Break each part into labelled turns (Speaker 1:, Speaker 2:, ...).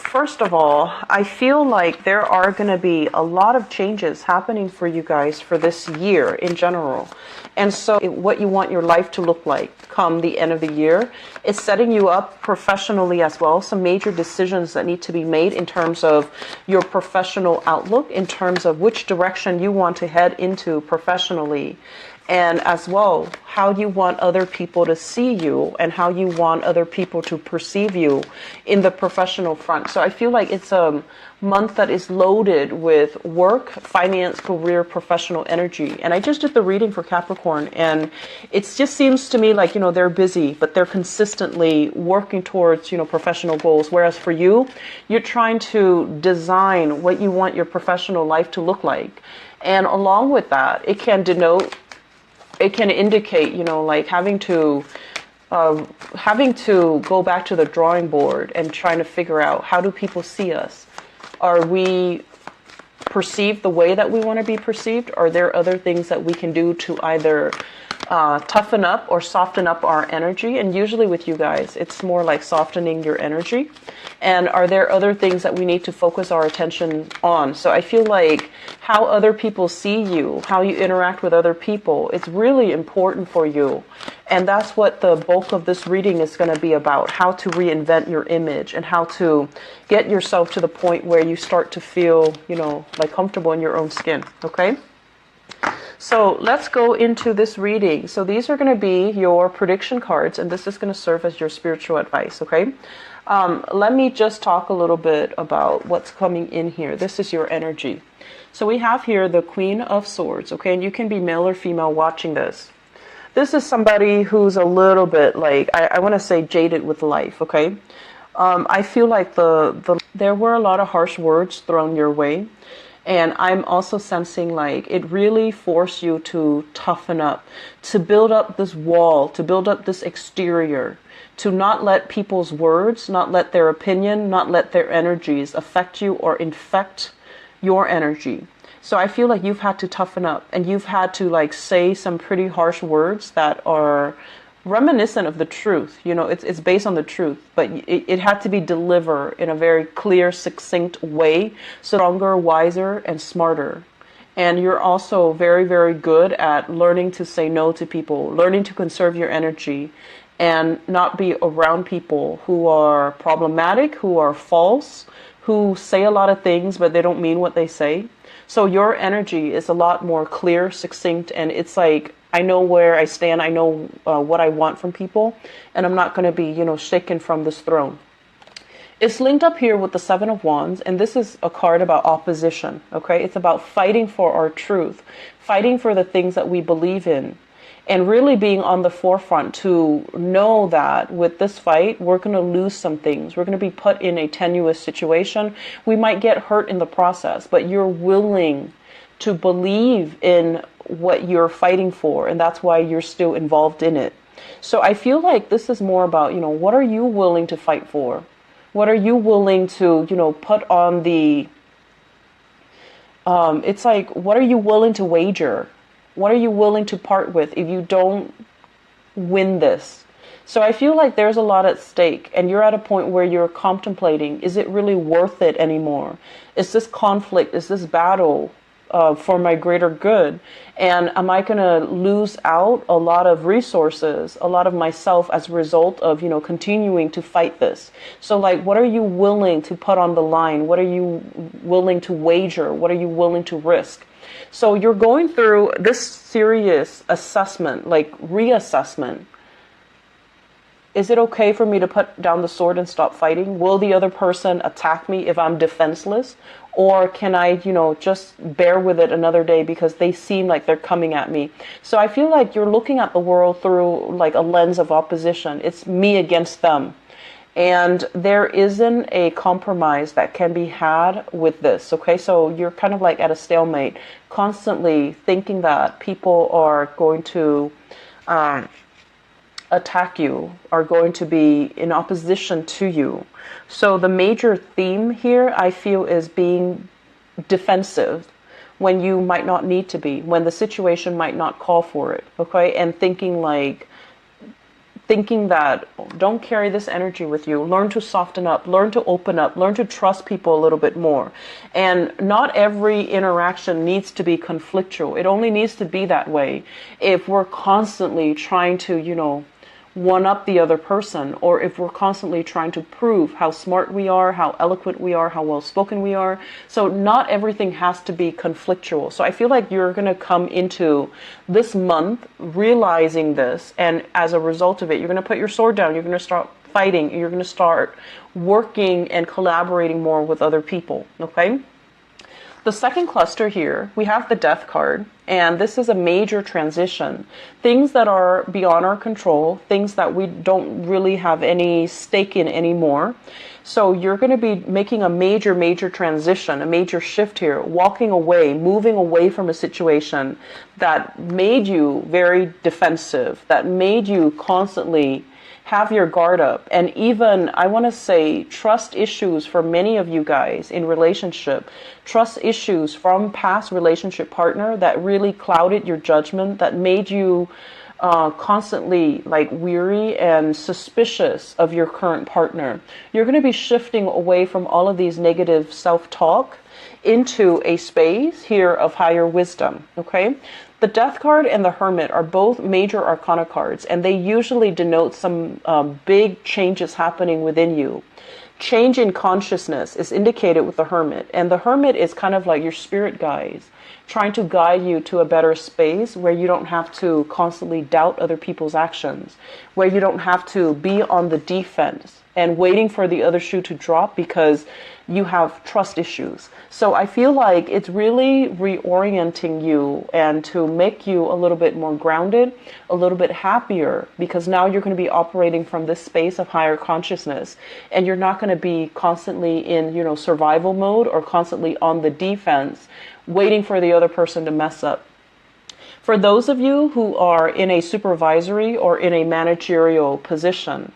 Speaker 1: First of all, I feel like there are going to be a lot of changes happening for you guys for this year in general. And so what you want your life to look like come the end of the year is setting you up professionally as well. Some major decisions that need to be made in terms of your professional outlook, in terms of which direction you want to head into professionally. And as well, how you want other people to see you and how you want other people to perceive you in the professional front. So I feel like it's a month that is loaded with work, finance, career, professional energy. And I just did the reading for Capricorn, and it just seems to me like, they're busy, but they're consistently working towards, professional goals. Whereas for you, you're trying to design what you want your professional life to look like. And along with that, it can indicate, like having to go back to the drawing board and trying to figure out, how do people see us? Are we perceived the way that we want to be perceived? Are there other things that we can do to either toughen up or soften up our energy? And usually with you guys, it's more like softening your energy. And are there other things that we need to focus our attention on? So I feel like how other people see you, how you interact with other people, it's really important for you. And that's what the bulk of this reading is going to be about, how to reinvent your image and how to get yourself to the point where you start to feel, like comfortable in your own skin. Okay? So let's go into this reading. So these are going to be your prediction cards, and this is going to serve as your spiritual advice, okay? Let me just talk a little bit about what's coming in here. This is your energy. So we have here the Queen of Swords, okay? And you can be male or female watching this. This is somebody who's a little bit like, I want to say jaded with life, okay? I feel like there were a lot of harsh words thrown your way. And I'm also sensing like it really forced you to toughen up, to build up this wall, to build up this exterior, to not let people's words, not let their opinion, not let their energies affect you or infect your energy. So I feel like you've had to toughen up, and you've had to like say some pretty harsh words that are reminiscent of the truth. It's based on the truth, but it had to be delivered in a very clear, succinct way, stronger, wiser, and smarter. And you're also very, very good at learning to say no to people, learning to conserve your energy, and not be around people who are problematic, who are false, who say a lot of things, but they don't mean what they say. So your energy is a lot more clear, succinct, and it's like, I know where I stand. I know what I want from people, and I'm not going to be, shaken from this throne. It's linked up here with the Seven of Wands, and this is a card about opposition, okay? It's about fighting for our truth, fighting for the things that we believe in, and really being on the forefront to know that with this fight, we're going to lose some things. We're going to be put in a tenuous situation. We might get hurt in the process, but you're willing to believe in what you're fighting for, and that's why you're still involved in it. So I feel like this is more about, what are you willing to fight for? What are you willing to, put on the, it's like, what are you willing to wager? What are you willing to part with if you don't win this? So I feel like there's a lot at stake, and you're at a point where you're contemplating, is it really worth it anymore? Is this conflict, is this battle for my greater good? And am I going to lose out a lot of resources, a lot of myself as a result of, continuing to fight this? So like, what are you willing to put on the line? What are you willing to wager? What are you willing to risk? So you're going through this serious assessment, like reassessment. Is it okay for me to put down the sword and stop fighting? Will the other person attack me if I'm defenseless? Or can I, just bear with it another day because they seem like they're coming at me? So I feel like you're looking at the world through like a lens of opposition. It's me against them. And there isn't a compromise that can be had with this, okay? So you're kind of like at a stalemate, constantly thinking that people are going to attack you, are going to be in opposition to you. So the major theme here, I feel, is being defensive when you might not need to be, when the situation might not call for it, okay? And thinking like, thinking that don't carry this energy with you. Learn to soften up, learn to open up, learn to trust people a little bit more. And not every interaction needs to be conflictual. It only needs to be that way if we're constantly trying to, one up the other person, or if we're constantly trying to prove how smart we are, how eloquent we are, how well spoken we are. So not everything has to be conflictual. So I feel like you're going to come into this month realizing this, and as a result of it, you're going to put your sword down, you're going to start fighting, you're going to start working and collaborating more with other people. Okay? The second cluster here, we have the Death card, and this is a major transition. Things that are beyond our control, things that we don't really have any stake in anymore. So you're going to be making a major, major transition, a major shift here, walking away, moving away from a situation that made you very defensive, that made you constantly have your guard up. And even, I want to say, trust issues for many of you guys in relationship, trust issues from past relationship partner that really clouded your judgment, that made you constantly like weary and suspicious of your current partner. You're going to be shifting away from all of these negative self-talk into a space here of higher wisdom. Okay? The Death card and the Hermit are both major arcana cards, and they usually denote some big changes happening within you. Change in consciousness is indicated with the Hermit, and the Hermit is kind of like your spirit guides, trying to guide you to a better space where you don't have to constantly doubt other people's actions, where you don't have to be on the defense and waiting for the other shoe to drop because you have trust issues. So I feel like it's really reorienting you and to make you a little bit more grounded, a little bit happier, because now you're going to be operating from this space of higher consciousness, and you're not going to be constantly in, survival mode or constantly on the defense, waiting for the other person to mess up. For those of you who are in a supervisory or in a managerial position,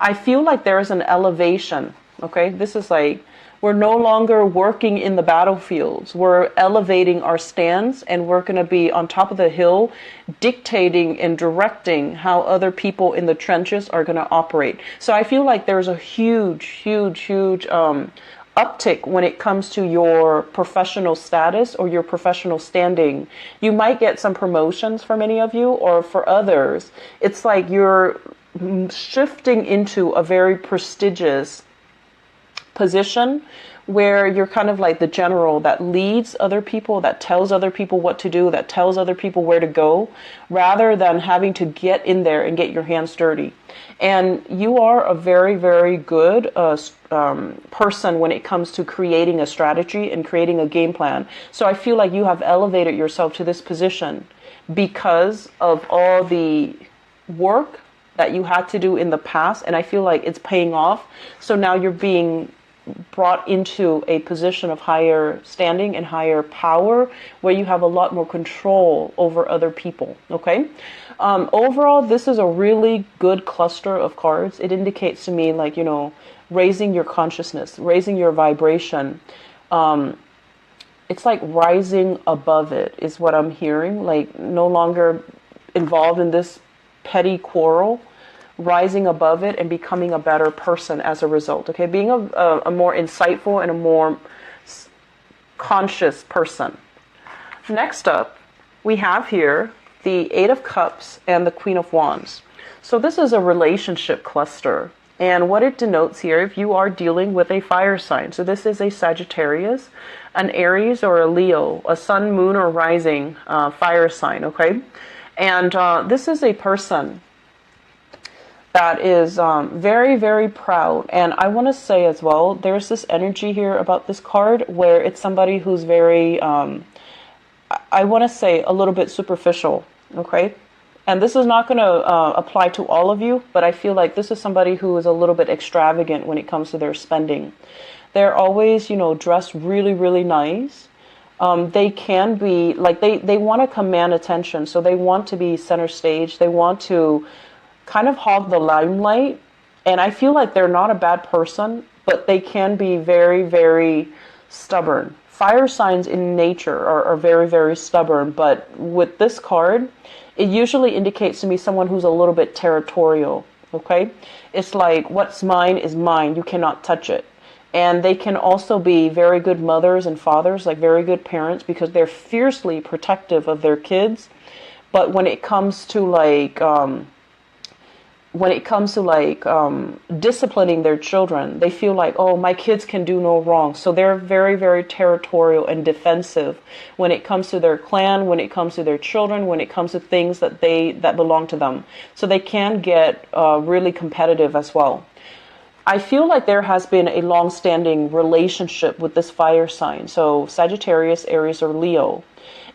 Speaker 1: I feel like there is an elevation. Okay, this is like, we're no longer working in the battlefields. We're elevating our stance, and we're going to be on top of the hill dictating and directing how other people in the trenches are going to operate. So I feel like there's a huge, huge, huge uptick when it comes to your professional status or your professional standing. You might get some promotions for many of you, or for others, it's like you're shifting into a very prestigious position where you're kind of like the general that leads other people, that tells other people what to do, that tells other people where to go, rather than having to get in there and get your hands dirty. And you are a very, very good person when it comes to creating a strategy and creating a game plan. So I feel like you have elevated yourself to this position because of all the work that you had to do in the past, and I feel like it's paying off. So now you're being brought into a position of higher standing and higher power where you have a lot more control over other people. Okay. Overall, this is a really good cluster of cards. It indicates to me like, raising your consciousness, raising your vibration. It's like rising above it is what I'm hearing, like no longer involved in this petty quarrel, rising above it and becoming a better person as a result. Okay, being a more insightful and a more conscious person. Next up, we have here the Eight of Cups and the Queen of Wands. So this is a relationship cluster. And what it denotes here, if you are dealing with a fire sign, so this is a Sagittarius, an Aries or a Leo, a sun, moon, or rising fire sign, okay? And this is a person that is very, very proud. And I want to say as well, there's this energy here about this card where it's somebody who's very, I want to say a little bit superficial, okay? And this is not going to apply to all of you, but I feel like this is somebody who is a little bit extravagant when it comes to their spending. They're always, dressed really, really nice. They can be, like, they want to command attention. So they want to be center stage. They want to kind of hog the limelight. And I feel like they're not a bad person, but they can be very, very stubborn. Fire signs in nature are very, very stubborn. But with this card, it usually indicates to me someone who's a little bit territorial. Okay, it's like what's mine is mine. You cannot touch it. And they can also be very good mothers and fathers, like very good parents, because they're fiercely protective of their kids. But when it comes to disciplining their children, they feel like, oh, my kids can do no wrong. So they're very, very territorial and defensive when it comes to their clan, when it comes to their children, when it comes to things that belong to them. So they can get really competitive as well. I feel like there has been a long-standing relationship with this fire sign. So Sagittarius, Aries, or Leo.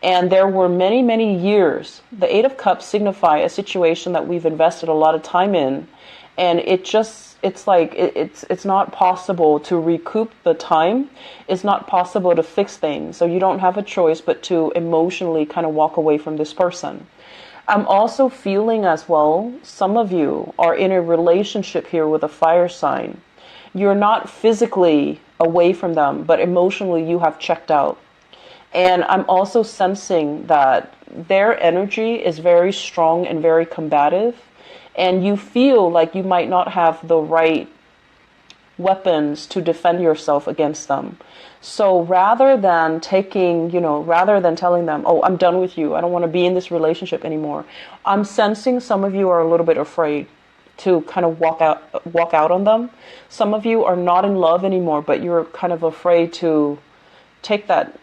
Speaker 1: And there were many, many years. The Eight of Cups signify a situation that we've invested a lot of time in. And it's not possible to recoup the time. It's not possible to fix things. So you don't have a choice but to emotionally kind of walk away from this person. I'm also feeling as well, some of you are in a relationship here with a fire sign. You're not physically away from them, but emotionally you have checked out. And I'm also sensing that their energy is very strong and very combative. And you feel like you might not have the right weapons to defend yourself against them. So rather than telling them, oh, I'm done with you, I don't want to be in this relationship anymore, I'm sensing some of you are a little bit afraid to kind of walk out on them. Some of you are not in love anymore, but you're kind of afraid to take that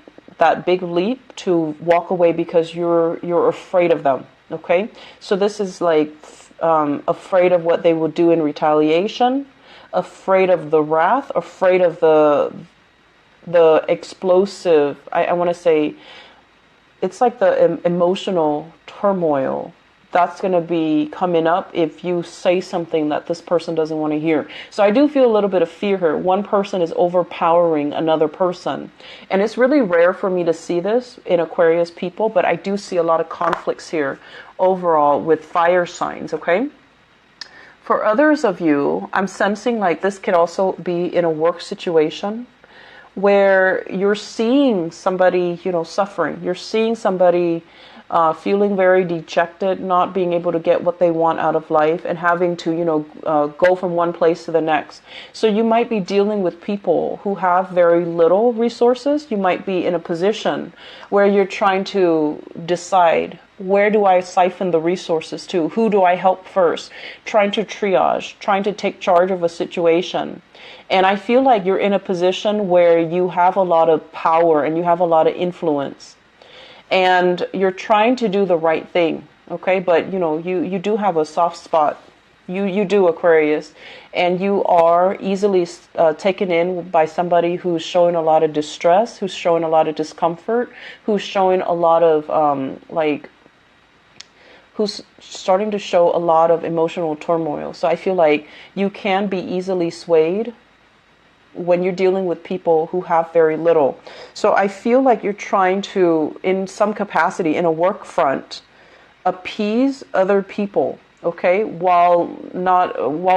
Speaker 1: big leap to walk away because you're afraid of them. Okay, so this is like afraid of what they will do in retaliation, afraid of the wrath, afraid of the explosive, I want to say, it's like the emotional turmoil that's going to be coming up if you say something that this person doesn't want to hear. So I do feel a little bit of fear here. One person is overpowering another person. And it's really rare for me to see this in Aquarius people, but I do see a lot of conflicts here overall with fire signs, okay? For others of you, I'm sensing like this could also be in a work situation where you're seeing somebody, suffering. You're seeing somebody feeling very dejected, not being able to get what they want out of life and having to, go from one place to the next. So you might be dealing with people who have very little resources. You might be in a position where you're trying to decide, where do I siphon the resources to? Who do I help first? Trying to triage, trying to take charge of a situation. And I feel like you're in a position where you have a lot of power and you have a lot of influence. And you're trying to do the right thing, okay? But, you do have a soft spot. You do, Aquarius. And you are easily taken in by somebody who's showing a lot of distress, who's showing a lot of discomfort, who's showing a lot of, who's starting to show a lot of emotional turmoil. So I feel like you can be easily swayed when you're dealing with people who have very little. So I feel like you're trying to, in some capacity, in a work front, appease other people, okay, while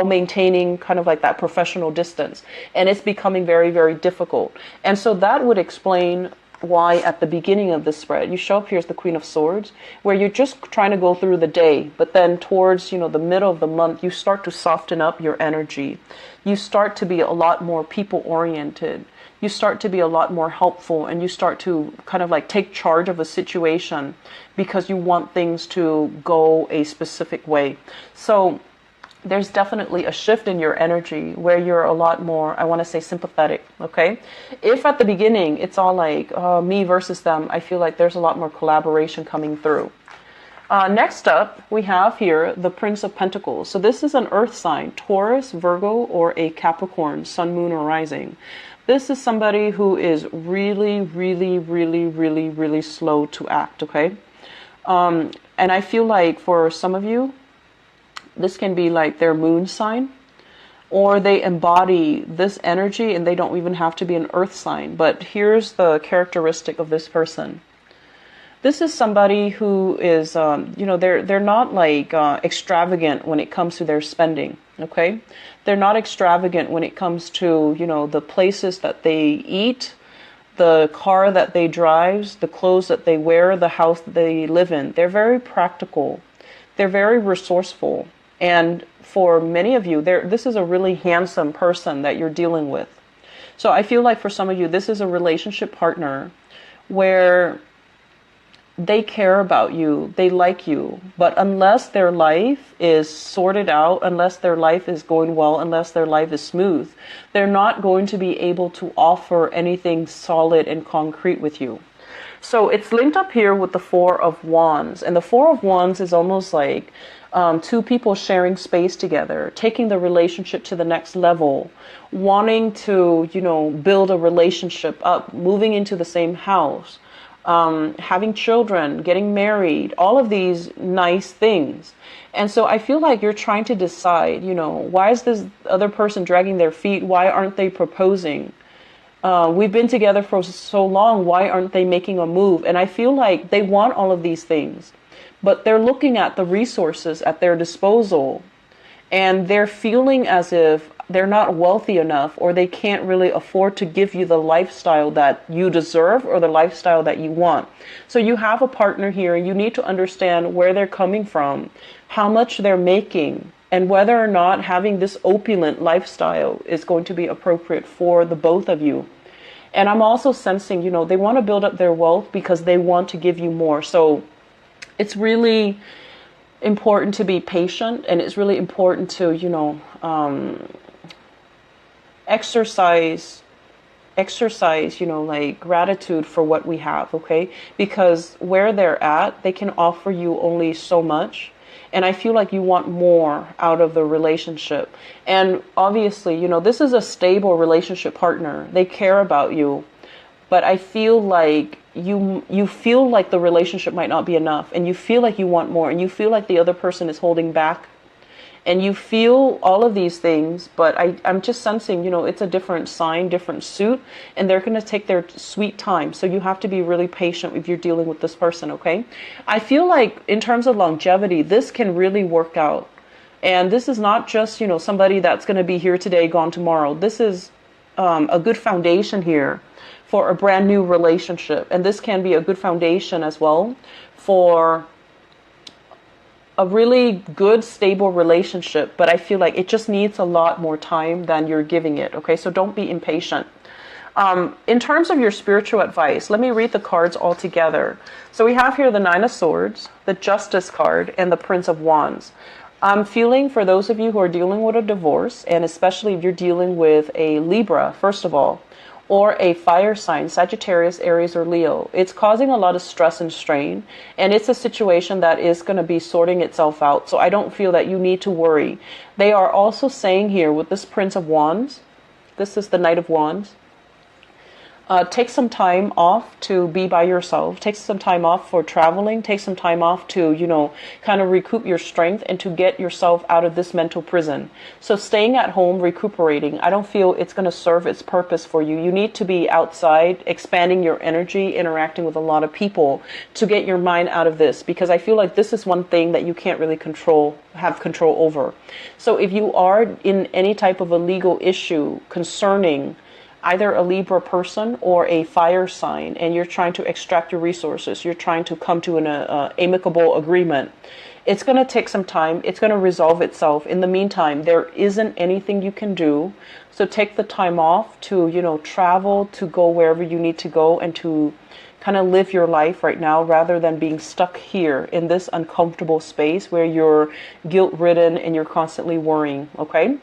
Speaker 1: maintaining kind of like that professional distance. And it's becoming very, very difficult. And so that would explain why at the beginning of the spread you show up here as the Queen of Swords, where you're just trying to go through the day, but then towards the middle of the month you start to soften up your energy. You start to be a lot more people oriented. You start to be a lot more helpful, and you start to kind of like take charge of a situation because you want things to go a specific way. So there's definitely a shift in your energy where you're a lot more, I want to say, sympathetic, okay? If at the beginning it's all like me versus them, I feel like there's a lot more collaboration coming through. Next up, we have here the Prince of Pentacles. So this is an earth sign, Taurus, Virgo, or a Capricorn, Sun, Moon, or Rising. This is somebody who is really, really, really, really, really slow to act, okay? And I feel like for some of you, this can be like their moon sign, or they embody this energy and they don't even have to be an earth sign. But here's the characteristic of this person. This is somebody who is, they're not like extravagant when it comes to their spending, okay? They're not extravagant when it comes to, the places that they eat, the car that they drive, the clothes that they wear, the house that they live in. They're very practical. They're very resourceful. And for many of you, this is a really handsome person that you're dealing with. So I feel like for some of you, this is a relationship partner where they care about you, they like you, but unless their life is sorted out, unless their life is going well, unless their life is smooth, they're not going to be able to offer anything solid and concrete with you. So it's linked up here with the Four of Wands, and the Four of Wands is almost like two people sharing space together, taking the relationship to the next level, wanting to, build a relationship up, moving into the same house, having children, getting married, all of these nice things. And so I feel like you're trying to decide, why is this other person dragging their feet? Why aren't they proposing? We've been together for so long. Why aren't they making a move? And I feel like they want all of these things, but they're looking at the resources at their disposal, and they're feeling as if they're not wealthy enough, or they can't really afford to give you the lifestyle that you deserve or the lifestyle that you want. So you have a partner here. You need to understand where they're coming from, how much they're making, and whether or not having this opulent lifestyle is going to be appropriate for the both of you. And I'm also sensing, they want to build up their wealth because they want to give you more. So it's really important to be patient, and it's really important to, exercise, like gratitude for what we have, okay? Because where they're at, they can offer you only so much. And I feel like you want more out of the relationship. And obviously, this is a stable relationship partner. They care about you. But I feel like you feel like the relationship might not be enough. And you feel like you want more. And you feel like the other person is holding back. And you feel all of these things, but I'm just sensing, it's a different sign, different suit, and they're going to take their sweet time. So you have to be really patient if you're dealing with this person, okay? I feel like in terms of longevity, this can really work out. And this is not just, somebody that's going to be here today, gone tomorrow. This is a good foundation here for a brand new relationship. And this can be a good foundation as well for a really good, stable relationship, but I feel like it just needs a lot more time than you're giving it, okay? So don't be impatient. In terms of your spiritual advice, let me read the cards all together. So we have here the Nine of Swords, the Justice card, and the Prince of Wands. I'm feeling for those of you who are dealing with a divorce, and especially if you're dealing with a Libra, first of all, or a fire sign, Sagittarius, Aries, or Leo. It's causing a lot of stress and strain, and it's a situation that is going to be sorting itself out. So I don't feel that you need to worry. They are also saying here with this Prince of Wands, this is the Knight of Wands, take some time off to be by yourself. Take some time off for traveling. Take some time off to, kind of recoup your strength and to get yourself out of this mental prison. So staying at home, recuperating, I don't feel it's going to serve its purpose for you. You need to be outside, expanding your energy, interacting with a lot of people to get your mind out of this, because I feel like this is one thing that you can't really have control over. So if you are in any type of a legal issue concerning either a Libra person or a fire sign, and you're trying to extract your resources, you're trying to come to an amicable agreement, it's going to take some time. It's going to resolve itself. In the meantime, there isn't anything you can do. So take the time off to, travel, to go wherever you need to go, and to kind of live your life right now rather than being stuck here in this uncomfortable space where you're guilt-ridden and you're constantly worrying, okay?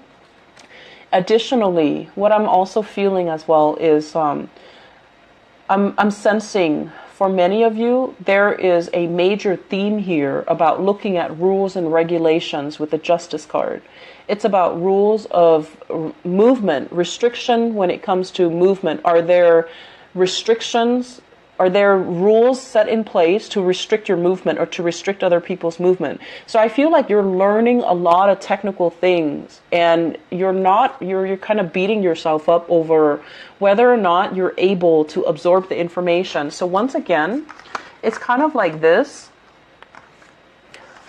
Speaker 1: Additionally, what I'm also feeling as well is I'm sensing for many of you, there is a major theme here about looking at rules and regulations with the Justice card. It's about rules of movement, restriction when it comes to movement. Are there restrictions? Are there rules set in place to restrict your movement or to restrict other people's movement? So I feel like you're learning a lot of technical things, and you're kind of beating yourself up over whether or not you're able to absorb the information. So once again, it's kind of like this.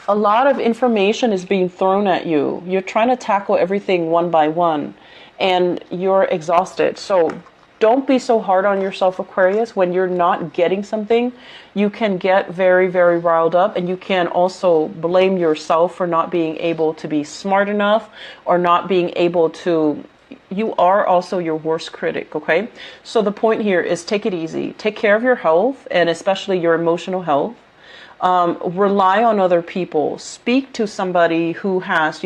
Speaker 1: A lot of information is being thrown at you. You're trying to tackle everything one by one, and you're exhausted. So don't be so hard on yourself, Aquarius. When you're not getting something, you can get very, very riled up, and you can also blame yourself for not being able to be smart enough or not being able to. You are also your worst critic, okay? So the point here is take it easy. Take care of your health, and especially your emotional health. Rely on other people. Speak to somebody who has,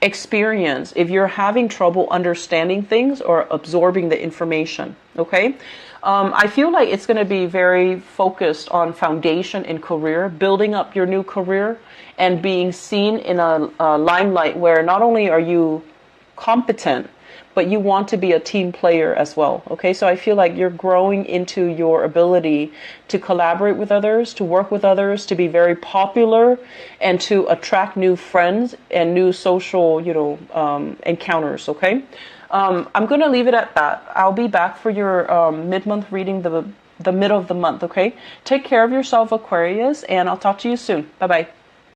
Speaker 1: experience if you're having trouble understanding things or absorbing the information. Okay. I feel like it's going to be very focused on foundation in career, building up your new career and being seen in a limelight where not only are you competent, but you want to be a team player as well. Okay, so I feel like you're growing into your ability to collaborate with others, to work with others, to be very popular, and to attract new friends and new social, encounters. Okay, I'm going to leave it at that. I'll be back for your mid-month reading, the middle of the month. Okay, take care of yourself, Aquarius, and I'll talk to you soon. Bye bye.